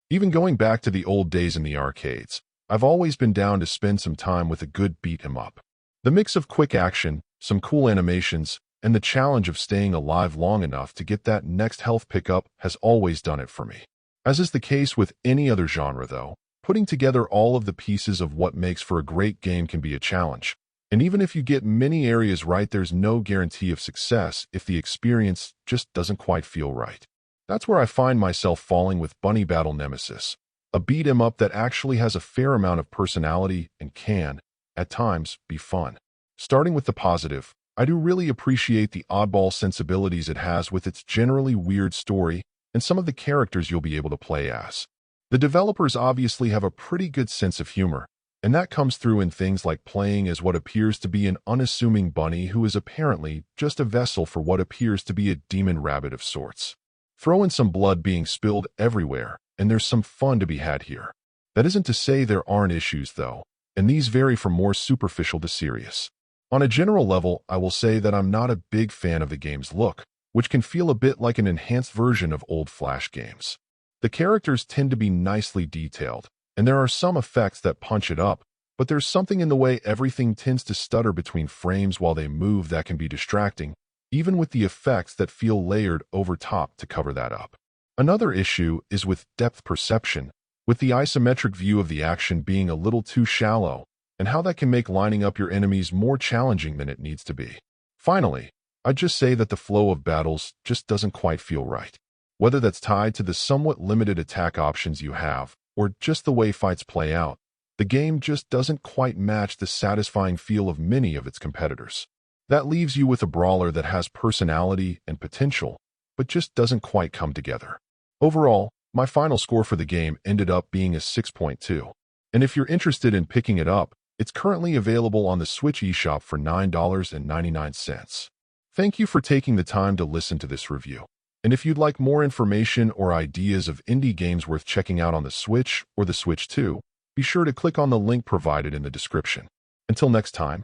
Even going back to the old days in the arcades, I've always been down to spend some time with a good beat-em-up. The mix of quick action, some cool animations, and the challenge of staying alive long enough to get that next health pickup has always done it for me. As is the case with any other genre, though, putting together all of the pieces of what makes for a great game can be a challenge. And even if you get many areas right, there's no guarantee of success if the experience just doesn't quite feel right. That's where I find myself falling with Bunny Battle Nemesis, a beat-em-up that actually has a fair amount of personality and can, at times, be fun. Starting with the positive, I do really appreciate the oddball sensibilities it has with its generally weird story and some of the characters you'll be able to play as. The developers obviously have a pretty good sense of humor, and that comes through in things like playing as what appears to be an unassuming bunny who is apparently just a vessel for what appears to be a demon rabbit of sorts. Throw in some blood being spilled everywhere, and there's some fun to be had here. That isn't to say there aren't issues, though, and these vary from more superficial to serious. On a general level, I will say that I'm not a big fan of the game's look, which can feel a bit like an enhanced version of old Flash games. The characters tend to be nicely detailed, and there are some effects that punch it up, but there's something in the way everything tends to stutter between frames while they move that can be distracting, even with the effects that feel layered over top to cover that up. Another issue is with depth perception, with the isometric view of the action being a little too shallow, and how that can make lining up your enemies more challenging than it needs to be. Finally, I'd just say that the flow of battles just doesn't quite feel right. Whether that's tied to the somewhat limited attack options you have, or just the way fights play out, the game just doesn't quite match the satisfying feel of many of its competitors. That leaves you with a brawler that has personality and potential, but just doesn't quite come together. Overall, my final score for the game ended up being a 6.2. And if you're interested in picking it up, it's currently available on the Switch eShop for $9.99. Thank you for taking the time to listen to this review. And if you'd like more information or ideas of indie games worth checking out on the Switch or the Switch 2, be sure to click on the link provided in the description. Until next time,